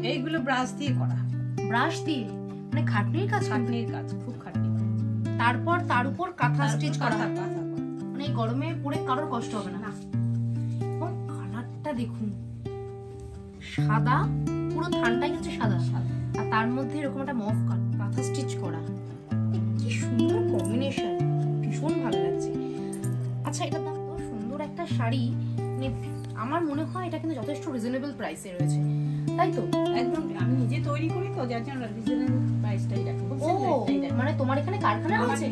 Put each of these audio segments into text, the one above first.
এইগুলো ব্রাশ দিয়ে করা, ব্রাশ দিয়ে, মানে খাটনির কাজ, খাটনির কাজ, খুব খাটনি। তারপর তার উপর কাঁথা স্টিচ করা, কাঁথা, মানে এই গরমে পরে কারোর কষ্ট হবে না। এবং কালারটা দেখুন, সাদা, পুরো থানটাই হচ্ছে সাদা, আর তার মধ্যে এরকম একটা মফ কাঁথা স্টিচ করা, কি সুন্দর কম্বিনেশন, ভীষণ ভালো লাগছে। আচ্ছা, এটা দাম তো সুন্দর একটা শাড়ি, মানে আমার মনে হয় এটা কিন্তু যথেষ্ট রিজনেবল প্রাইসে রয়েছে, তাই তো? একদম, আমি নিজে তৈরি করি তো, যার জন্য রিজনেবল প্রাইসটাই রাখি। ও, মানে তোমার এখানে কারখানা আছে?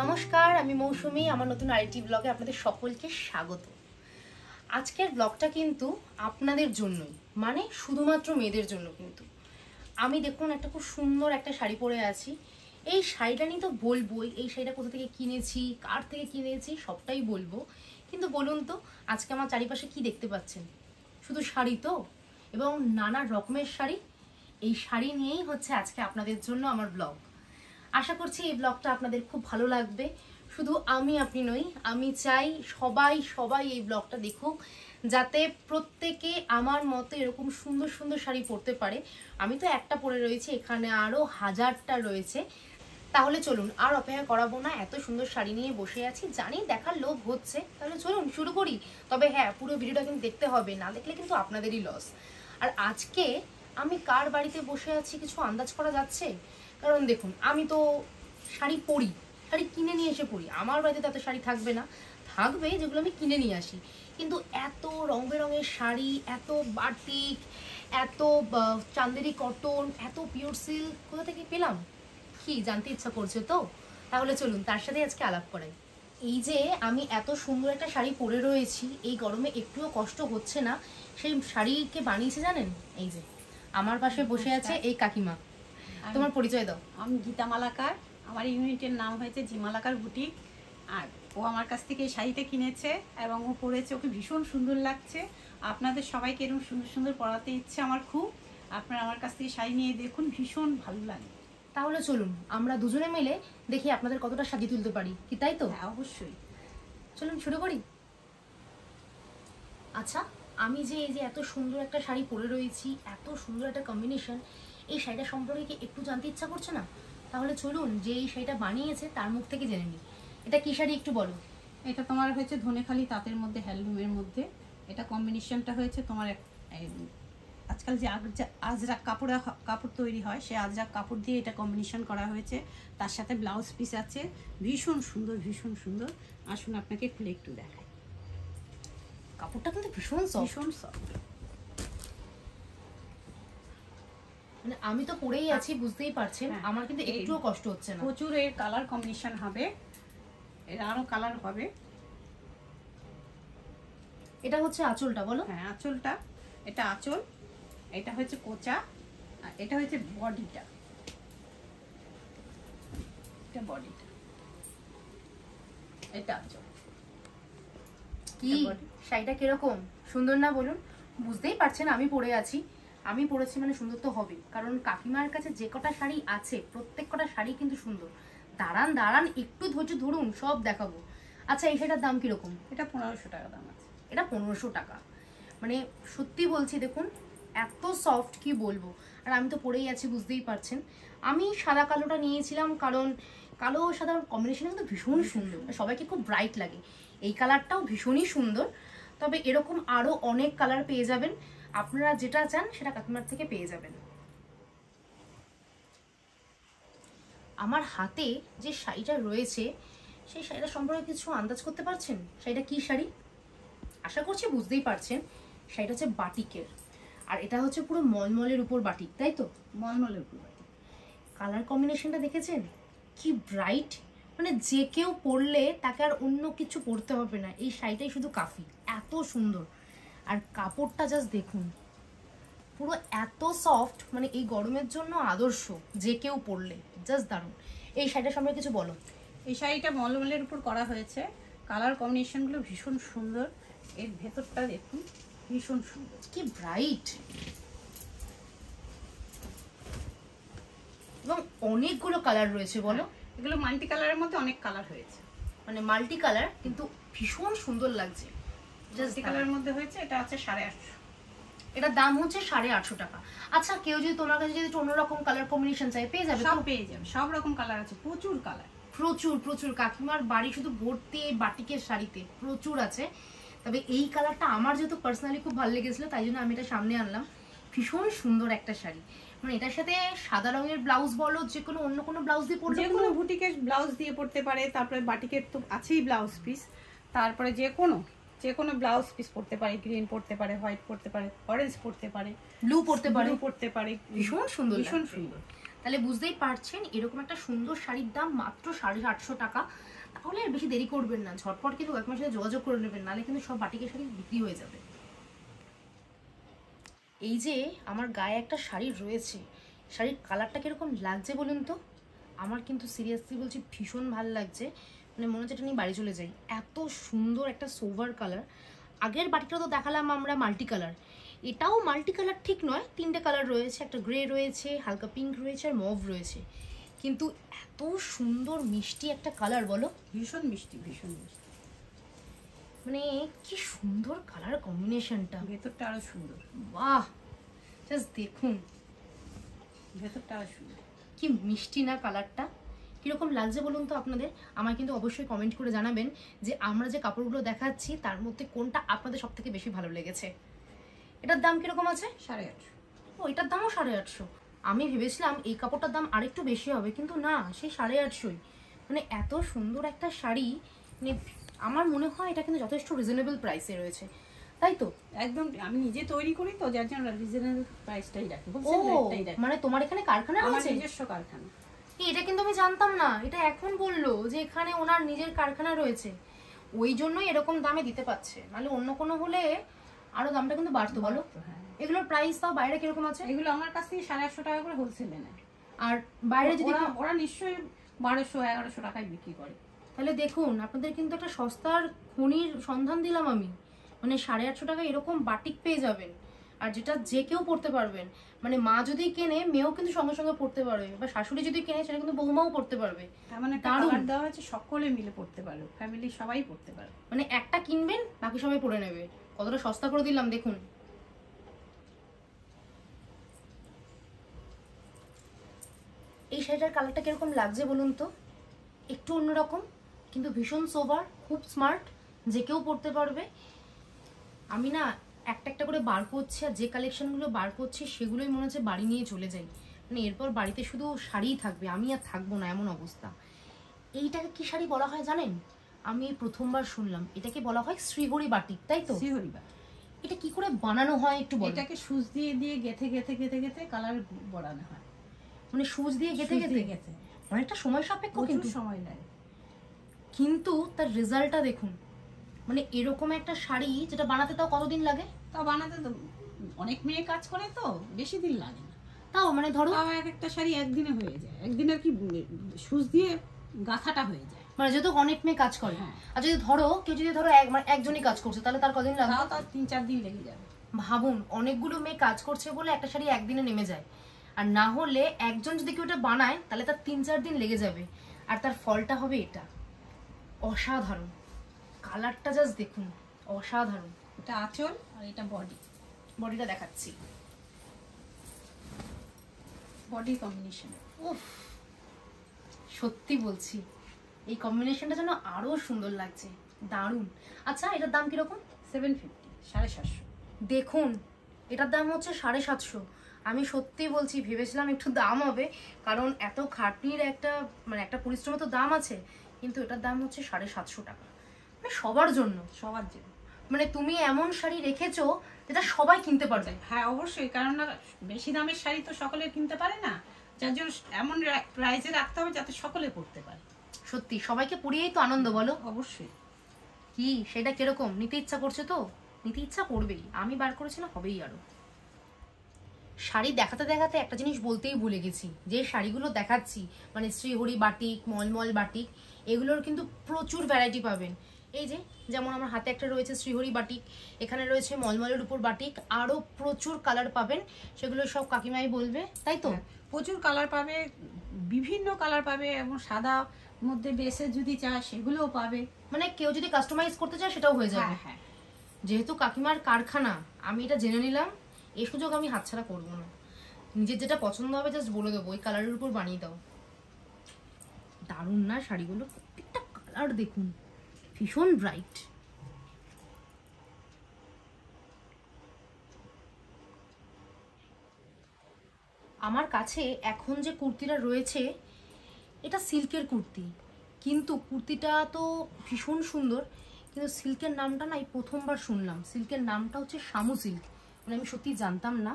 নমস্কার, আমি মৌসুমী, আমার নতুন আইটি ব্লগে আপনাদের সকলকে স্বাগত। আজকের ব্লগটা কিন্তু আপনাদের জন্যই, মানে শুধুমাত্র মেয়েদের জন্য। কিন্তু আমি দেখুন একটা খুব সুন্দর একটা শাড়ি পরে আছি। এই শাড়িটা নিয়ে তো বলবোই, এই শাড়িটা কোথা থেকে কিনেছি, কার থেকে কিনেছি, সবটাই বলবো। কিন্তু বলুন তো, আজকে আমার চারিপাশে কি দেখতে পাচ্ছেন? শুধু শাড়ি তো, এবং নানা রকমের শাড়ি। এই শাড়ি নিয়েই হচ্ছে আজকে আপনাদের জন্য আমার ব্লগ। আশা করছি এই ব্লগটা আপনাদের খুব ভালো লাগবে। শুধু আপনি নই, আমি চাই সবাই এই ব্লগটা দেখুক, যাতে প্রত্যেকে আমার মতো এরকম সুন্দর সুন্দর শাড়ি পরতে পারে। আমি তো একটা পরে রয়েছি, এখানে আরও হাজারটা রয়েছে। তাহলে চলুন, আর অপেক্ষা করাবো না, এত সুন্দর শাড়ি নিয়ে বসে আছি, জানি দেখার লোভ হচ্ছে, তাহলে চলুন শুরু করি। তবে হ্যাঁ, পুরো ভিডিওটা কিন্তু দেখতে হবে, না দেখলে কিন্তু আপনাদেরই লস। আর আজকে আমি কার বাড়িতে বসে আছি কিছু আন্দাজ করা যাচ্ছে? কারণ দেখুন, আমি তো শাড়ি পরি, শাড়ি কিনে নিয়ে এসে পরি। আমার বাড়িতে তো এত শাড়ি থাকবে না, থাকবে যেগুলো আমি কিনে নিয়ে আসি। কিন্তু এত রং বেরঙের শাড়ি, এত বাটিক, এত চান্দেরি কটন, এত পিওর সিল্ক কোথা থেকে পেলাম, কি জানতে ইচ্ছা করছে তো? তাহলে চলুন তার সাথে আজকে আলাপ করাই। এই যে আমি এত সুন্দর একটা শাড়ি পরে রয়েছি, এই গরমে একটুও কষ্ট হচ্ছে না। সেই শাড়িকে বানিয়েছে জানেন? এই যে আমার পাশে বসে আছে এই কাকিমা। তোমার পরিচয় দাও। আমি গীতা মালাকার, আমার ইউনিটের নাম হয়েছে জি মালাকার বুটিক। আর ও আমার কাছ থেকে এই শাড়িটা কিনেছে এবং ও পরেছে, ওকে ভীষণ সুন্দর লাগছে। আপনাদের সবাইকে এরকম সুন্দর সুন্দর পরাতে ইচ্ছে আমার খুব। আপনারা আমার কাছ থেকে শাড়ি নিয়ে দেখুন, ভীষণ ভালো লাগে। তাহলে চলুন আমরা দুজনে মিলে দেখি আপনাদের কতটা সাজিয়ে তুলতে পারি, কি তাই তো? হ্যাঁ, অবশ্যই। চলুন শুরু করি। আচ্ছা, আমি যে এই যে এত সুন্দর একটা শাড়ি পরে রয়েছি, এত সুন্দর একটা কম্বিনেশন, এই শাড়িটা সম্পর্কে কি একটু জানতে ইচ্ছা করছে না? তাহলে চলুন যে এই শাড়িটা বানিয়েছে তার মুখ থেকে জেনে নিই। এটা কি শাড়ি একটু বলো। এটা তোমার হয়েছে ধনেখালি তাঁতের মধ্যে, হ্যান্ডলুমের মধ্যে। এটা কম্বিনেশনটা হয়েছে তোমার আজকাল যে আজরাক কাপড় তৈরি হয়, সে আজরাক কাপড় দিয়ে এটা কম্বিনেশন করা হয়েছে। তার সাথে ব্লাউজ পিস আছে, ভীষণ সুন্দর ভীষণ সুন্দর। আসুন আপনাকে খুলে একটু দেখাই। কাপড়টা কিন্তু ভীষণ সফট, মানে আমি তো পরেই আছি, বুঝতেই পারছেন, আমার কিন্তু একটুও কষ্ট হচ্ছে না। প্রচুর এর কালার কম্বিনেশন হবে, এর আরো কালার হবে। এটা হচ্ছে আঁচলটা, বলো। হ্যাঁ, আঁচলটা, এটা আঁচল, এটা হচ্ছে কোচা, আর এটা হচ্ছে বডিটা। এটা বডিটা, এটা আঁচল। কি শাড়িটা কিরকম সুন্দর না বলুন? বুঝতেই পারছেন আমি পরে আছি, আমি পরেছি মানে সুন্দর তো হবে, কারণ কাকিমার কাছে যে কটা শাড়ি আছে প্রত্যেক কটা শাড়ি কিন্তু সুন্দর। দাঁড়ান একটু ধৈর্য ধরুন, সব দেখাবো। আচ্ছা, এই শাড়িটার দাম কিরকম? এটা 1500 টাকা দাম আছে। এটা 1500 টাকা, মানে সত্যি বলছি, দেখুন এত সফট কি বলবো। আর আমি তো পরেই আছি, বুঝতেই পারছেন। আমি সাদা কালোটা নিয়েছিলাম, কারণ কালো সাদা কম্বিনেশন কিন্তু ভীষণ সুন্দর, সবাইকে খুব ব্রাইট লাগে। এই কালারটাও ভীষণই সুন্দর, তবে এরকম আরও অনেক কালার পেয়ে যাবেন। আপনারা যেটা চান সেটা কাকিমার থেকে পেয়ে যাবেন। আমার হাতে যে শাড়িটা রয়েছে, সেই শাড়িটা সম্পর্কে কিছু আন্দাজ করতে পারছেন? শাড়িটা কি শাড়ি? আশা করছি বুঝতেই পারছেন। শাড়িটা হচ্ছে বাটিকের, আর এটা হচ্ছে পুরো মলমলের উপর বাটিক, তাই তো? মলমলের উপর বাটিক। কালার কম্বিনেশনটা দেখেছেন কি ব্রাইট, মানে যে কেউ পরলে তাকে আর অন্য কিছু পরতে হবে না, এই শাড়িটাই শুধু কাফি, এত সুন্দর। আর কাপড়টা জাস্ট দেখুন, পুরো এত সফট, মানে এই গরমের জন্য আদর্শ, যে কেউ পরলে জাস্ট দারুণ। এই শাড়িটার সম্পর্কে কিছু বলো। এই শাড়িটা মলমলের উপর করা হয়েছে, কালার কম্বিনেশনগুলো ভীষণ সুন্দর। এর ভেতরটা দেখুন, ভীষণ সুন্দর, কি ব্রাইট, এবং অনেকগুলো কালার রয়েছে, বলো। এগুলো মাল্টি কালারের মধ্যে অনেক কালার হয়েছে, মানে মাল্টি কালার, কিন্তু ভীষণ সুন্দর লাগছে। জাস্ট কালারের মধ্যে হয়েছে। এটা আছে 850। এটার দাম হচ্ছে 850 টাকা। আচ্ছা কেউ যদি তোমার কাছে যদি অন্যরকম কালার কম্বিনেশন চাই পেয়ে যাবে? সব পেয়ে যাবে, সব রকম কালার আছে, প্রচুর কালার, প্রচুর প্রচুর। কাকিমার বাড়ি শুধু ভর্তি এই বাটিকের শাড়িতে, প্রচুর আছে। তবে এই কালারটা আমার যেহেতু পার্সোনালি খুব ভালো লেগেছিল, তাই জন্য আমি এটা সামনে আনলাম। ভীষণ সুন্দর একটা শাড়ি, মানে এটার সাথে সাদা রঙের ব্লাউজ বলো, যে কোনো অন্য কোনো ব্লাউজ দিয়ে পরলে, যে কোনো বুটিকের ব্লাউজ দিয়ে পরতে পারে, তারপরে বাটিকের তো আছেই ব্লাউজ পিস, তারপরে যে কোনো ব্লাউজ পিস পরতে পারে, গ্রিন পরতে পারে, হোয়াইট পরতে পারে, অরেঞ্জ পরতে পারে, ব্লু পরতে পারে, ভীষণ সুন্দর, ভীষণ সুন্দর। তাহলে বুঝতেই পারছেন এরকম একটা সুন্দর শাড়ির দাম মাত্র 850 টাকা। তাহলে আর বেশি দেরি করবেন না, ঝটপট কিন্তু কাকিমার সাথে যোগাযোগ করে নেবেন, নাহলে কিন্তু সব বাটিকের শাড়ি বিক্রি হয়ে যাবে। এই যে আমার গায়ে একটা শাড়ি রয়েছে, শাড়ির কালারটা কিরকম লাগছে বলুন তো? আমার কিন্তু সিরিয়াসলি বলছি ভীষণ ভালো লাগছে, মানে মনে হচ্ছে এটা নিয়ে বাড়ি চলে যাই, এত সুন্দর একটা সোভার কালার। আগের বাটিটা তো দেখালাম আমরা মাল্টি কালার, এটাও মাল্টি কালার ঠিক নয়, 3টে কালার রয়েছে, একটা গ্রে রয়েছে, হালকা পিঙ্ক রয়েছে আর মভ রয়েছে, কিন্তু এত সুন্দর মিষ্টি একটা কালার বলো, ভীষণ মিষ্টি, ভীষণ মিষ্টি, মানে কি সুন্দর কালার কম্বিনেশনটা। ভেতরটা আরো সুন্দর, বাহ জাস্ট দেখুন ভেতরটা আরো সুন্দর, কি মিষ্টি না কালারটা। কিরকম লাগছে বলুন তো আপনাদের? আমায় কিন্তু অবশ্যই কমেন্ট করে জানাবেন যে আমরা যে কাপড়গুলো দেখাচ্ছি তার মধ্যে কোনটা আপনাদের সব থেকে বেশি ভালো লেগেছে। এটার দাম কিরকম আছে? 850। ও, এটার দামও 850। আমি ভেবেছিলাম এই কাপড়টার দাম আরেকটু বেশি হবে, কিন্তু না, সেই 850। মানে এত সুন্দর একটা শাড়ি, মানে আমার মনে হয় এটা কিন্তু যথেষ্ট রিজনেবল প্রাইসে রয়েছে, তাই তো? একদম, আমি নিজে তৈরি করি তো, যার জন্য রিজনেবল প্রাইসটাই রাখি, ও হোলসেল রেটটাই রাখি। মানে তোমার এখানে কারখানা আমার রয়েছে? নিজস্ব কারখানা। এটা কিন্তু আমি জানতাম না, এটা এখন বললো যে এখানে ওনার নিজের কারখানা রয়েছে, ওই জন্যই এরকম দামে দিতে পারছে, নাহলে অন্য কোনো হলে আরো দামটা কিন্তু বাড়তো বলো। হ্যাঁ, এগুলোর প্রাইস তাও বাইরে কিরকম আছে? এগুলো আমার কাছ থেকে 850 টাকা করে হোলসেলে নেয়, আর বাইরে যদি ওরা নিশ্চয়ই 1200-1100 টাকায় বিক্রি করে। তাহলে দেখুন আপনাদের কিন্তু একটা সস্তার খনির সন্ধান দিলাম আমি, মানে 850 টাকা এরকম বাটিক পেয়ে যাবেন, আর যেটা যে কেউ পড়তে পারবেন, মানে মা যদি কেনে মেয়েও কিন্তু সঙ্গে সঙ্গে পড়তে পারবে, বা শাশুড়ি যদি কেনে সেটা কিন্তু বৌমাও পড়তে পারবে। মানে কালার দেওয়া হয়েছে, সকলে মিলে পড়তে পারবে, ফ্যামিলি সবাই পড়তে পারবে, মানে একটা কিনবেন বাকি সবাই পড়ে নেবে, কতটা সস্তা করে দিলাম দেখুন। এই শাড়িটার কালারটা কিরকম লাগছে বলুন তো? একটু অন্যরকম, কিন্তু ভীষণ সোভার, খুব স্মার্ট, যে কেউ পড়তে পারবে। আমি না একটা একটা করে বার করছি, আর যে কালেকশনগুলো বার করছি সেগুলোই মনে হচ্ছে বাড়ি নিয়ে চলে যাই, মানে এরপর বাড়িতে শুধু শাড়িই থাকবে, আমি আর থাকবো না এমন অবস্থা। এইটাকে কি শাড়ি বলা হয় জানেন? আমি প্রথমবার শুনলাম, এটাকে বলা হয় শ্রীহরি বাটিক, তাই তো? শ্রীহরি বাটিক। এটা কি করে বানানো হয় একটু বলো। এটাকে সুচ দিয়ে দিয়ে গেথে গেথে গেথে গেথে কালার বানানো হয়, মানে সুচ দিয়ে গেথে গেথে গেথে অনেকটা সময় সাপেক্ষ, কিন্তু সময় লাগে, কিন্তু তার রেজাল্টটা দেখুন। মানে এরকম একটা শাড়ি যেটা বানাতে তাও কতদিন লাগে? তাও বানাতে তো অনেক মেয়ে কাজ করে, তো বেশি দিন লাগে না, তাও মানে ধরো তাও এক একটা শাড়ি একদিনে হয়ে যায়, একদিনের কি সুচ দিয়ে গাথাটা হয়ে যায়, মানে যেহেতু অনেক মেয়ে কাজ করে। হ্যাঁ। আর যদি ধরো কেউ যদি ধরো একজনই কাজ করছে, তাহলে তার কদিন লাগে? তাও তার 3-4 দিন লেগে যাবে। ভাবুন, অনেকগুলো মেয়ে কাজ করছে বলে একটা শাড়ি একদিনে নেমে যায়, আর না হলে একজন যদি কেউ এটা বানায় তাহলে তার 3-4 দিন লেগে যাবে, আর তার ফলটা হবে এটা। অসাধারণ কালারটা, জাস্ট দেখুন, অসাধারণ। এটা আঁচল আর এটা বডি, বডিটা দেখাচ্ছি, বডি কম্বিনেশন। উফ, সত্যি বলছি এই কম্বিনেশনটা যেন আরো সুন্দর লাগছে, দারুণ। আচ্ছা এটার দাম কিরকম? 750, 750। দেখুন এটার দাম হচ্ছে 750। আমি সত্যি বলছি ভেবেছিলাম একটু দাম হবে, কারণ এত খাটনির একটা মানে একটা পরিশ্রমের তো দাম আছে, কিন্তু এটার দাম হচ্ছে 750 টাকা, মানে সবার জন্য, সবার জন্য। মানে তুমি এমন শাড়ি রেখেছো যেটা সবাই কিনতে পারবে। হ্যাঁ অবশ্যই, কারণ না বেশি দামের শাড়ি তো সকলে কিনতে পারে না, যার জন্য এমন প্রাইসে রাখতে হবে যাতে সকলে পড়তে পারে। সত্যি সবাইকে পরিয়েই তো আনন্দ, বলো। অবশ্যই। কি সেটা কিরকম নিতে ইচ্ছা করছে? তো নিতে ইচ্ছা করবেই, আমি বার করেছি না, হবেই। আরো শাড়ি দেখাতে দেখাতে একটা জিনিস বলতেই ভুলে গেছি, যে শাড়িগুলো দেখাচ্ছি মানে শ্রীহরি বাটিক, মলমল বাটিক, এগুলোর কিন্তু প্রচুর ভ্যারাইটি পাবেন। এই যে যেমন আমার হাতে একটা রয়েছে শ্রীহরি বাটিক, এখানে রয়েছে মলমলের উপর বাটিক, আরো প্রচুর কালার পাবেন, সেগুলো সব কাকিমাই বলবে, তাই তো? প্রচুর কালার পাবে, বিভিন্ন কালার পাবে, এবং সাদা মধ্যে বেসে যদি চায় সেগুলোও পাবে, মানে কেউ যদি কাস্টমাইজ করতে চায় সেটাও হয়ে যাবে। হ্যাঁ। যেহেতু কাকিমার কারখানা, আমি এটা জেনে নিলাম এই সুযোগ আমি হাতছাড়া করবো না। নিজের যেটা পছন্দ হবে জাস্ট বলে দেবো, ওই কালারের উপর বানিয়ে দাও। দারুণ না শাড়িগুলো, প্রত্যেকটা কালার দেখুন ভীষণ ব্রাইট। আমার কাছে এখন যে কুর্তিটা রয়েছে এটা সিল্কের কুর্তি, কিন্তু কুর্তিটা তো ভীষণ সুন্দর, কিন্তু সিল্কের নামটা না এই প্রথমবার শুনলাম। সিল্কের নামটা হচ্ছে শামু সিল্ক, মানে আমি সত্যি জানতাম না।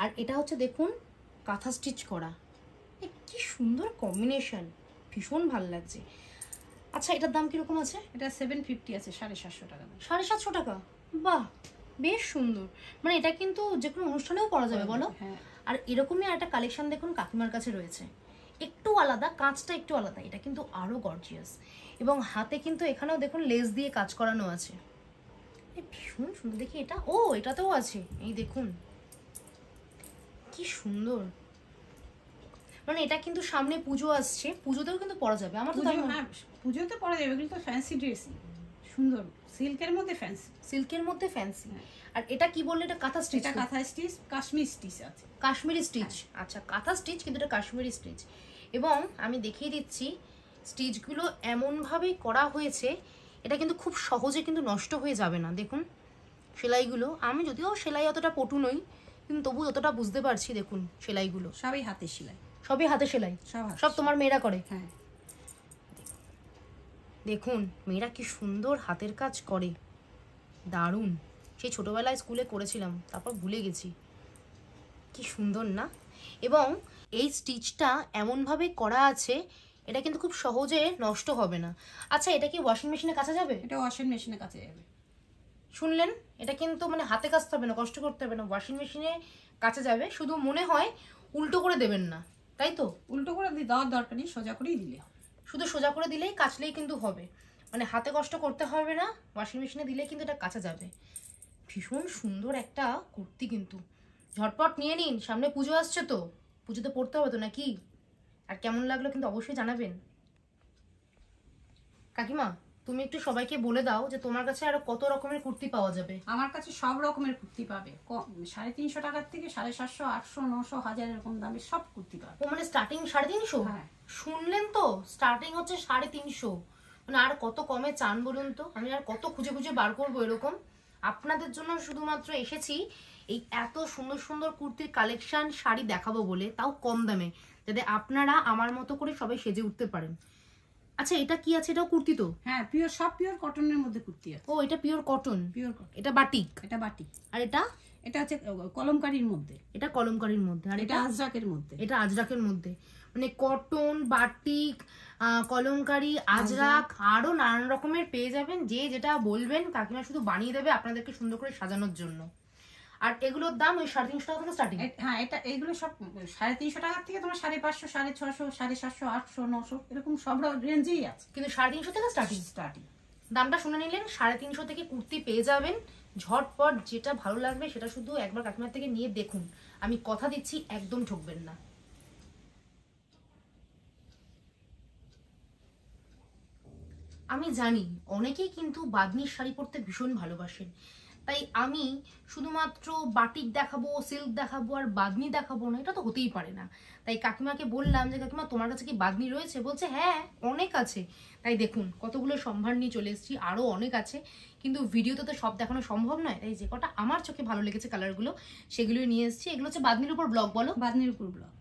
আর এটা হচ্ছে দেখুন কাঁথা স্টিচ করা, কি সুন্দর কম্বিনেশন, ভীষণ ভালো লাগছে। আচ্ছা এটার দাম কিরকম আছে? এটা 750 আছে, 750 টাকা। 750 টাকা, বাহ বেশ সুন্দর। মানে এটা কিন্তু যে কোনো অনুষ্ঠানেও পরা যাবে বলো। হ্যাঁ। আর এরকমই একটা কালেকশন দেখুন কাকিমার কাছে রয়েছে, একটু আলাদা, কাঁচটা একটু আলাদা, এটা কিন্তু আরো গর্জিয়াস। এবং হাতে কিন্তু এখানেও দেখুন লেস দিয়ে কাজ করানো আছে, ভীষণ সুন্দর। দেখি এটা, ও এটাতেও আছে, এই দেখুন কি সুন্দর। মানে এটা কিন্তু সামনে পুজো আসছে, পুজোতেও কিন্তু পরা যাবে। আমার তো হ্যাঁ পুজোতে পরা যাবে, এগুলো তো ফ্যান্সি ড্রেস, সুন্দর সিল্কের মধ্যে ফ্যান্সি, সিল্কের মধ্যে ফ্যান্সি। আর এটা কি বললে? এটা কাঁথা স্টিচ? এটা কাঁথা স্টিচ, কাশ্মীর স্টিচ আছে, কাশ্মীরি স্টিচ। আচ্ছা কাঁথা স্টিচ কিন্তু এটা কাশ্মীরি স্টিচ। এবং আমি দেখিয়ে দিচ্ছি স্টিচগুলো এমনভাবেই করা হয়েছে, এটা কিন্তু খুব সহজে কিন্তু নষ্ট হয়ে যাবে না। দেখুন সেলাইগুলো, আমি যদিও সেলাই অতটা পটু নই, কিন্তু তবু যতটা বুঝতে পারছি দেখুন সেলাইগুলো সবই হাতে সেলাই, সবই হাতে সেলাই, সব তোমার মেয়েরা করে? হ্যাঁ। দেখুন মেয়েরা কি সুন্দর হাতের কাজ করে, দারুণ। সেই ছোটবেলায় স্কুলে করেছিলাম, তারপর ভুলে গেছি। কি সুন্দর না? এবং এই স্টিচটা এমনভাবে করা আছে, এটা কিন্তু খুব সহজে নষ্ট হবে না। আচ্ছা এটা কি ওয়াশিং মেশিনে কাচা যাবে? এটা ওয়াশিং মেশিনে কাচা যাবে। শুনলেন, এটা কিন্তু মানে হাতে কাচতে হবে না, কষ্ট করতে হবে না, ওয়াশিং মেশিনে কাচা যাবে। শুধু মনে হয় উল্টো করে দেবেন না, তাই তো? উল্টো করে দেওয়ার দরকার নেই, সোজা করেই দিলে হবে। শুধু সোজা করে দিলেই কাচলেই কিন্তু হবে, মানে হাতে কষ্ট করতে হবে না, ওয়াশিং মেশিনে দিলেই কিন্তু এটা কাচা যাবে। ভীষণ সুন্দর একটা কুর্তি, কিন্তু ঝটপট নিয়ে নিন, সামনে পুজো আসছে তো, পুজোতে পড়তে হবে তো নাকি। আর কেমন লাগলো কিন্তু অবশ্যই জানাবেন। কাকিমা তুমি একটু সবাইকে বলে দাও যে তোমার কাছে আরো কত রকমের কুর্তি পাওয়া যাবে। আমার কাছে সব রকমের কুর্তি পাবে, 350 টাকার থেকে 750, 800, 900, 1000 এরকম দামের সব কুর্তি পাবে। ও মানে স্টার্টিং 350? হ্যাঁ। শুনলেন তো, স্টার্টিং হচ্ছে 350। মানে আর কত কমে চান বলুন তো? আমি আর কত খুঁজে খুঁজে বার করবো এরকম? আপনাদের জন্য শুধুমাত্র এসেছি এই এত সুন্দর সুন্দর কুর্তির কালেকশন, শাড়ি দেখাবো বলে, তাও কম দামে, যাতে আপনারা আমার মতো করে সবাই সেজে উঠতে পারেন। আচ্ছা এটা কি আছে? এটাও কুর্তি তো? হ্যাঁ পিওর, সব পিওর কটনের মধ্যে কুর্তি আছে। ও এটা পিওর কটন? Pure cotton. এটা বাটিক? এটা বাটিক। আর এটা? এটা হচ্ছে কলমকারীর মধ্যে। এটা কলমকারীর মধ্যে। আর এটা আজরাকের মধ্যে। এটা আজরাকের মধ্যে। মানে কটন, বাটিক, কলমকারী, আজরাক, আরো নানান রকমের পেয়ে যাবেন। যে যেটা বলবেন কাকিমা শুধু বানিয়ে দেবে আপনাদেরকে সুন্দর করে সাজানোর জন্য। আর এগুলোর দাম ওই 350 টাকা থেকে স্টার্টিং? হ্যাঁ এটা এগুলো সব 350 টাকার থেকে তোমার 550, 650, 750, 800, 900 এরকম সব রেঞ্জেই আছে, কিন্তু 350 থেকে স্টার্টিং। দামটা শুনে নিলেন, 350 থেকে কুর্তি পেয়ে যাবেন। ঝটপট যেটা ভালো লাগবে সেটা শুধু একবার কাকিমার থেকে নিয়ে দেখুন, আমি কথা দিচ্ছি একদম ঠকবেন না। আমি জানি অনেকেই কিন্তু বাঁধনির শাড়ি পরতে ভীষণ ভালোবাসেন, তাই আমি শুধুমাত্র বাটিক দেখাবো, সিল্ক দেখাবো আর বাঁধনি দেখাবো না, এটা তো হতেই পারে না। তাই কাকিমাকে বললাম যে কাকিমা তোমার কাছে কি বাঁধনি রয়েছে? বলছে হ্যাঁ অনেক আছে। তাই দেখুন কতগুলো সম্ভার নিয়ে চলে এসেছি, আরও অনেক আছে, কিন্তু ভিডিওতে তো সব দেখানো সম্ভব নয়। তাই যে কটা আমার চোখে ভালো লেগেছে কালারগুলো সেগুলোই নিয়ে এসেছি। এগুলো হচ্ছে বাঁধনির উপর ব্লক, বলো? বাঁধনির উপর ব্লক।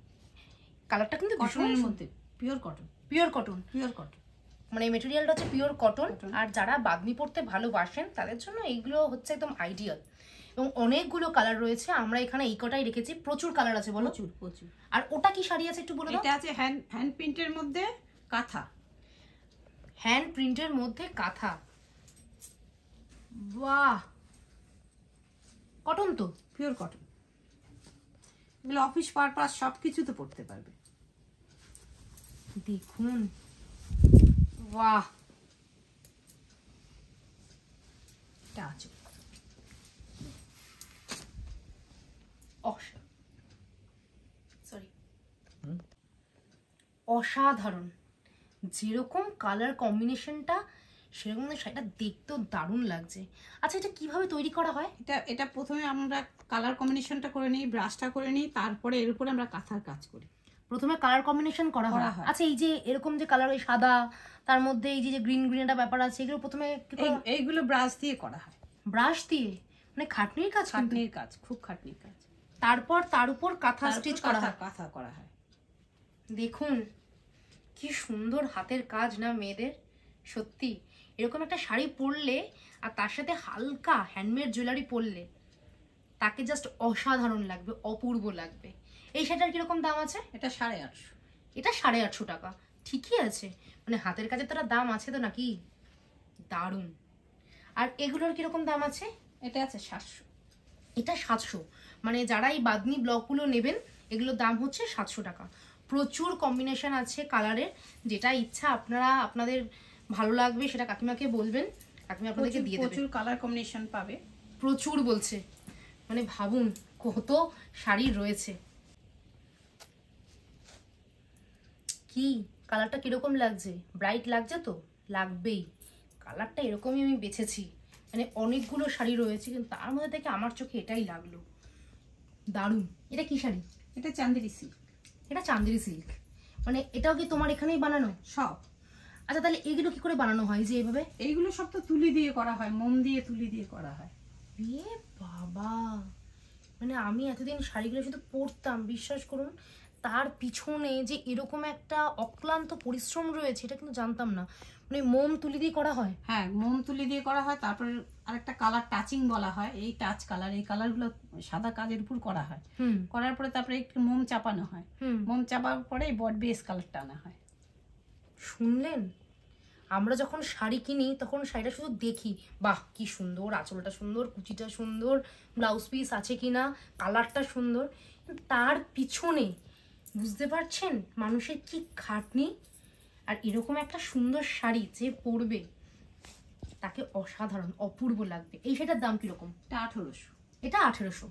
কালারটা কিন্তু কটনের মধ্যে, pure cotton. Pure cotton? Pure cotton, মানে মেটেরিয়ালটা হচ্ছে পিওর কটন। আর যারা বাঁধনি পরতে ভালোবাসেন তাদের জন্য এইগুলো হচ্ছে একদম আইডিয়াল। এবং অনেকগুলো কালার রয়েছে, আমরা এখানে এই কটাই রেখেছি। প্রচুর কালার আছে বলো? প্রচুর প্রচুর। আর ওটা কি শাড়ি আছে একটু বলে দাও? এটা আছে হ্যান্ড প্রিন্টের মধ্যে কাঁথা। হ্যান্ড প্রিন্টের মধ্যে কাঁথা, বাহ! কটন তো? Pure cotton. এগুলো অফিস পারপাস সব কিছুতে পড়তে পারবে। দেখুন, বাহ! এটা আছে অসাধারণ। যেরকম কালার কম্বিনেশনটা সেরকম শাড়িটা দেখতেও দারুণ লাগছে। আচ্ছা এটা কিভাবে তৈরি করা হয়? এটা প্রথমে আমরা কালার কম্বিনেশনটা করে নিই, ব্রাশটা করে নিই, তারপরে এর উপরে আমরা কাঁথার কাজ করি। প্রথমে কালার কম্বিনেশন করা হয়। আচ্ছা, এই যে এরকম যে কালার, ওই সাদা, তার মধ্যে এই যে গ্রিন গ্রিন একটা ব্যাপার আছে, এগুলো প্রথমে এইগুলো ব্রাশ দিয়ে করা হয়। ব্রাশ দিয়ে মানে খাটনির কাজ, খাটনির কাজ, খুব খাটনির কাজ। তারপর তার উপর কাঁথা স্টিচ করা হয়। কাঁথা করা হয়। দেখুন কি সুন্দর হাতের কাজ না মেয়েদের। সত্যি এরকম একটা শাড়ি পরলে আর তার সাথে হালকা হ্যান্ডমেড জুয়েলারি পরলে তাকে জাস্ট অসাধারণ লাগবে, অপূর্ব লাগবে। এই শাড়িটার কিরকম দাম আছে? এটা 850। এটা 850 টাকা। ঠিকই আছে, মানে হাতের কাজে তো দাম আছে তো নাকি? দারুণ। আর এগুলোর কিরকম দাম আছে? এটা আছে 700। এটা 700। মানে যারা এই বাদনি ব্লকগুলো নেবেন এগুলোর দাম হচ্ছে 700 টাকা। প্রচুর কম্বিনেশন আছে কালারের, যেটা ইচ্ছা আপনারা আপনাদের ভালো লাগবে সেটা কাকিমাকে বলবেন, কাকিমা আপনাদেরকে দিয়ে দেবে। প্রচুর কালার কম্বিনেশন পাবে। প্রচুর বলছে, মানে ভাবুন কত শাড়ি রয়েছে। কি কালারটা কিরকম লাগছে? ব্রাইট লাগছে তো? লাগবেই। কালারটা এরকমই আমি বেছেছি, মানে অনেকগুলো শাড়ি রয়েছে কিন্তু তার মধ্যে থেকে আমার চোখে এটাই লাগলো। দারুণ। এটা কি শাড়ি? এটা চান্দেরি সিল্ক। এটা চান্দেরি সিল্ক। মানে এটাও কি তোমার এখানেই বানানো সব? আচ্ছা, তাহলে এগুলো কি করে বানানো হয় যে এইভাবে? এইগুলো সব তো তুলি দিয়ে করা হয়, মোম দিয়ে তুলি দিয়ে করা হয়। এ বাবা, মানে আমি এতদিন শাড়িগুলো শুধু পরতাম, বিশ্বাস করুন তার পিছনে যে এরকম একটা অক্লান্ত পরিশ্রম রয়েছে এটা কিন্তু জানতাম না। মানে মোম তুলি দিয়ে করা হয়? হ্যাঁ, মোম তুলি দিয়ে করা হয়। তারপরে আরেকটা কালার টাচিং বলা হয়, এই টাচ কালার, এই কালারগুলো সাদা কাজের উপর করা হয়। করার পরে তারপরে একটু মোম চাপানো হয়। মোম চাপার পরে বড বেস কালারটা আনা হয়। শুনলেন? আমরা যখন শাড়ি কিনি তখন শাড়িটা শুধু দেখি, বাহ কি সুন্দর, আঁচলটা সুন্দর, কুচিটা সুন্দর, ব্লাউজ পিস আছে কিনা, কালারটা সুন্দর, তার পিছনে বুঝতে পারছেন মানুষের কি খাটনি। আর এরকম একটা সুন্দর শাড়ি যে পরবে তাকে অসাধারণ অপূর্ব লাগবে। এই শাড়িটার দাম কিরকম? এটা 1800। এটা 1800।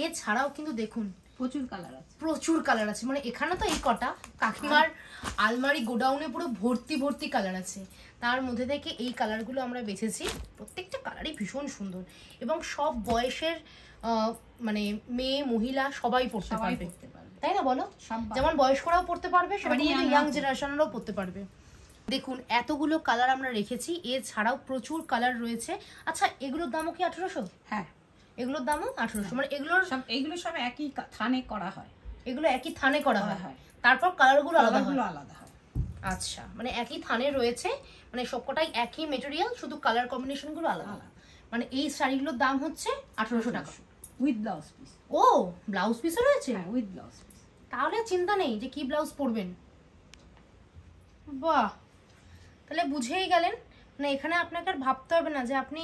এছাড়াও কিন্তু দেখুন প্রচুর কালার আছে, প্রচুর কালার আছে। মানে এখানে তো এই কটা, কাকিমার আলমারি গোডাউনে পুরো ভর্তি ভর্তি কালার আছে। তার মধ্যে থেকে এই কালারগুলো আমরা বেছেছি। প্রত্যেকটা কালারই ভীষণ সুন্দর এবং সব বয়সের মানে মেয়ে মহিলা সবাই পড়তে পারবে, তাই না বলো? যেমন বয়স্করাও পড়তে পারবে, সেরকম ইয়াং জেনারেশনেরও পড়তে পারবে। দেখুন এতগুলো কালার আমরা রেখেছি, এছাড়াও প্রচুর কালার রয়েছে। আচ্ছা, এগুলোর দামও কি 1800? হ্যাঁ, এগুলোর দামও 1800। মানে এগুলো সব একই থানে করা হয়। এগুলো একই থানে করা হয়, তারপর কালারগুলো আলাদা হয়। আচ্ছা, মানে একই থানে রয়েছে, মানে সবকটাই একই মেটেরিয়াল, শুধু কালার কম্বিনেশনগুলো আলাদা। মানে এই শাড়িগুলোর দাম হচ্ছে 1800 টাকা উইথ ব্লাউজ পিস। ও, ব্লাউজ পিসও রয়েছে? হ্যাঁ, উইথ ব্লাউজ পিস। তাহলে চিন্তা নেই যে কি ব্লাউজ পরবেন। বাহ, তাহলে বুঝেই গেলেন। মানে এখানে আপনাকে আর ভাবতে হবে না যে আপনি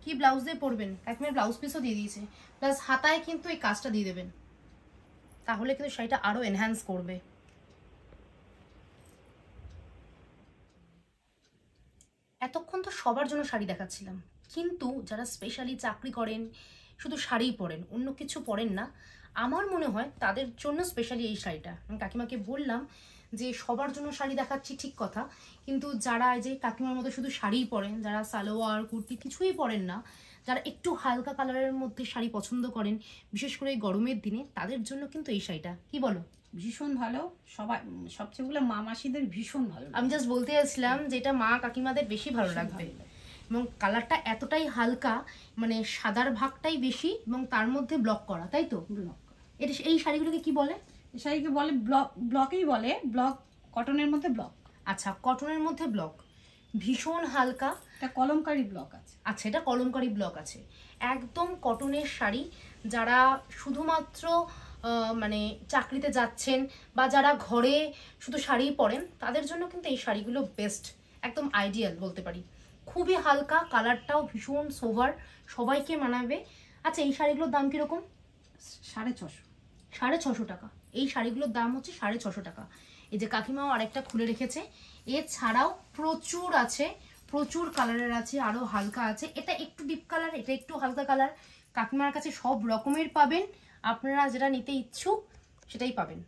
কি ব্লাউজ দিয়ে পরবেন, একদম ব্লাউজ পিসও দিয়ে দিয়েছে, প্লাস হাতায় কিন্তু এই কাজটা দিয়ে দেবেন, তাহলে কিন্তু শাড়িটা আরো এনহ্যান্স করবে। এতক্ষণ তো সবার জন্য শাড়ি দেখাচ্ছিলাম, কিন্তু যারা স্পেশালি চাকরি করেন, শুধু শাড়িই পরেন, অন্য কিছু পরেন না, আমার মনে হয় তাদের জন্য স্পেশালি এই শাড়িটা। আমি কাকিমাকে বললাম যে সবার জন্য শাড়ি দেখাচ্ছি ঠিক কথা, কিন্তু যারা এই যে কাকিমার মতো শুধু শাড়িই পরেন, যারা সালোয়ার কুর্তি কিছুই পরেন না, যারা একটু হালকা কালারের মধ্যে শাড়ি পছন্দ করেন, বিশেষ করে এই গরমের দিনে, তাদের জন্য কিন্তু এই শাড়িটা, কি বলো? ভীষণ ভালো। সবাই সবচেয়ে মা মাসিদের ভীষণ ভালো। আমি জাস্ট বলতে চাইছিলাম যে এটা মা কাকিমাদের বেশি ভালো লাগবে এবং কালারটা এতটাই হালকা, মানে সাদার ভাগটাই বেশি এবং তার মধ্যে ব্লক করা, তাই তো? ব্লক। এটা এই শাড়িগুলোকে কি বলে? এই শাড়িকে বলে ব্লকেই বলে, ব্লক, কটনের মধ্যে ব্লক। আচ্ছা, কটনের মধ্যে ব্লক, ভীষণ হালকা। এটা কলমকারি ব্লক আছে। আচ্ছা, এটা কলমকারি ব্লক আছে। একদম কটনের শাড়ি, যারা শুধুমাত্র মানে চাকরিতে যাচ্ছেন বা যারা ঘরে শুধু শাড়ি পরেন, তাদের জন্য কিন্তু এই শাড়িগুলো বেস্ট, একদম আইডিয়াল বলতে পারি। খুবই হালকা, কালারটাও ভীষণ সোভার, সবাইকে মানাবে। আচ্ছা, এই শাড়িগুলোর দাম কিরকম? 650। 650 টাকা। এই শাড়িগুলোর দাম হচ্ছে 650 টাকা। এই যে কাকিমাও আরেকটা খুলে রেখেছে। এছাড়াও প্রচুর আছে, প্রচুর কালারের আছে, আরো হালকা আছে। এটা একটু ডিপ কালার, এটা একটু হালকা কালার। কাকিমার কাছে সব রকমের পাবেন, আপনারা যেটা নিতে ইচ্ছুক সেটাই পাবেন।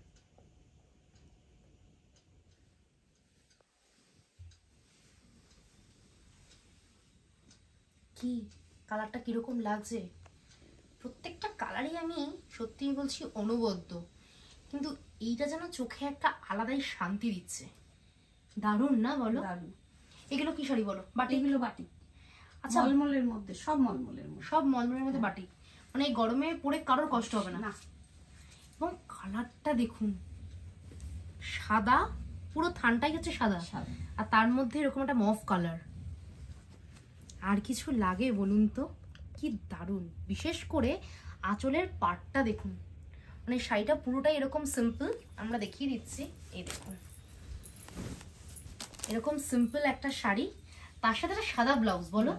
কি কালারটা কিরকম লাগছে? প্রত্যেকটা কালারই আমি সত্যিই বলছি অনবদ্য, কিন্তু এইটা যেন চোখে একটা আলাদাই শান্তি দিচ্ছে। দারুণ না বলো? দারুণ। এগুলো কি শাড়ি বলো? বাটিক। এগুলো বাটিক। আচ্ছা, মলমলের মধ্যে, সব মলমলের মধ্যে, সব মলমলের মধ্যে বাটিক, মানে এই গরমে পরে কারোর কষ্ট হবে না। এবং কালারটা দেখুন, সাদা, পুরো থানটাই হচ্ছে সাদা, আর তার মধ্যে এরকম একটা মফ কালার। আর কিছু লাগে বলুন তো? কি দারুণ। বিশেষ করে আঁচলের পাটটা দেখুন, মানে শাড়িটা পুরোটাই এরকম সিম্পল। আমরা দেখিয়ে দিচ্ছি, এই দেখুন এরকম সিম্পল একটা শাড়ি, তার সাথে একটা সাদা ব্লাউজ বলো।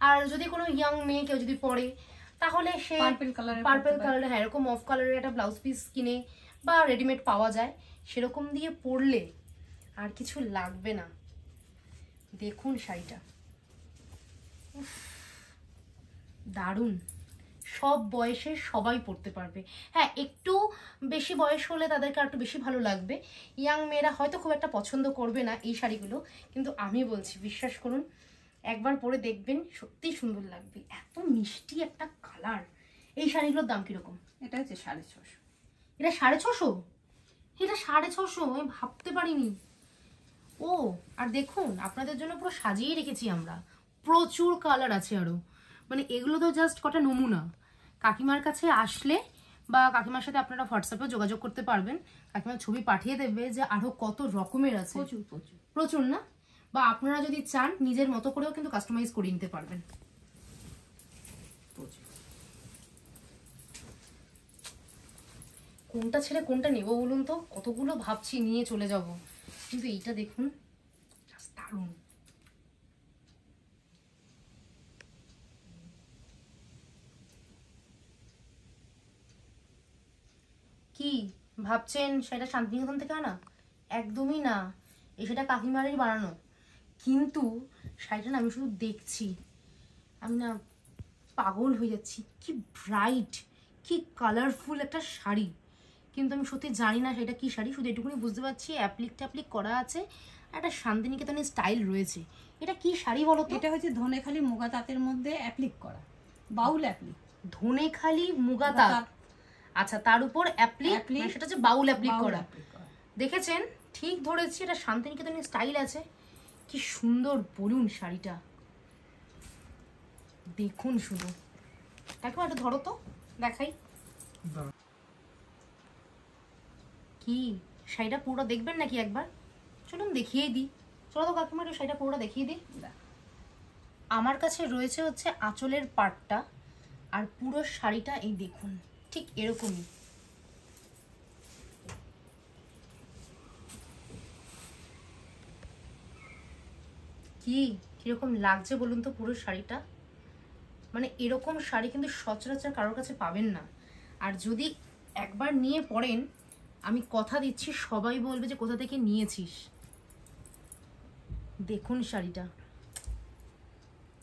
আর যদি কোনো ইয়াং মেয়ে কেউ যদি পরে, তাহলে সে পার্পল কালারের, হ্যাঁ এরকম অফ কালারের একটা ব্লাউজ পিস কিনে বা রেডিমেড পাওয়া যায়, সেরকম দিয়ে পরলে আর কিছু লাগবে না। দেখুন শাড়িটা দারুণ। সব বয়সে সবাই পরতে পারবে। হ্যাঁ, একটু বেশি বয়স হলে তাদেরকে আর একটু বেশি ভালো লাগবে। ইয়াং মেয়েরা হয়তো খুব একটা পছন্দ করবে না এই শাড়িগুলো, কিন্তু আমি বলছি বিশ্বাস করুন, একবার পরে দেখবেন সত্যি সুন্দর লাগবে। এত মিষ্টি একটা কালার। এই শাড়িগুলোর দাম কিরকম? এটা হচ্ছে 650। এটা 650? এটা 650? আমি ভাবতে পারিনি। ও, আর দেখুন আপনাদের জন্য পুরো সাজিয়ে রেখেছি আমরা, প্রচুর কালার আছে আরো। মানে এগুলো তো জাস্ট কটা নমুনা। কাকিমার কাছে আসলে বা কাকিমার সাথে আপনারা হোয়াটসঅ্যাপে যোগাযোগ করতে পারবেন, কাকিমার ছবি পাঠিয়ে দেবে যে আরো কত রকমের আছে। প্রচুর প্রচুর প্রচুর না? বা আপনারা যদি চান নিজের মতো করেও কিন্তু কাস্টমাইজ করে নিতে পারবেন। কোনটা ছেড়ে কোনটা নেব বলুন তো? কতগুলো ভাবছি নিয়ে চলে যাব, কিন্তু এইটা দেখুন দারুণ। কি ভাবছেন সেটা শান্তিনিকেতন থেকে আনা? একদমই না, সেটা কাকিমারই বানানো। কিন্তু শাড়িটা না আমি শুধু দেখছি, আমি না পাগল হয়ে যাচ্ছি। কি ব্রাইট, কি কালারফুল একটা শাড়ি। কিন্তু আমি সত্যি জানি না সেটা কি শাড়ি, শুধু এটুকুনি বুঝতে পারছি অ্যাপ্লিক ট্যাপ্লিক করা আছে, একটা শান্তিনিকেতনের স্টাইল রয়েছে। এটা কি শাড়ি বলো তো? এটা হচ্ছে ধনেখালি মুগা তাঁতের মধ্যে অ্যাপ্লিক করা, বাউল অ্যাপ্লিক। ধনেখালি মুগা তাঁত, আচ্ছা, তার উপর অ্যাপ্লিক, সেটা হচ্ছে বাউল অ্যাপ্লিক করা। দেখেছেন, ঠিক ধরেছি, এটা শান্তিনিকেতনের স্টাইল আছে। কি সুন্দর বলুন শাড়িটা, দেখুন শুধু। দেখো এটা ধরো তো, দেখাই। কি শাড়িটা পুরো দেখবেন নাকি একবার? চলুন দেখিয়ে দিই। চলো তো কাকিমা, শাড়িটা পুরোটা দেখিয়ে দিই। আমার কাছে রয়েছে হচ্ছে আঁচলের পাটটা, আর পুরো শাড়িটা এই দেখুন ঠিক এরকমই। কি কিরকম লাগছে বলুন তো পুরো শাড়িটা? মানে এরকম শাড়ি কিন্তু সচরাচর কারোর কাছে পাবেন না। আর যদি একবার নিয়ে পড়েন, আমি কথা দিচ্ছি সবাই বলবে যে কোথা থেকে নিয়েছিস। দেখুন শাড়িটা,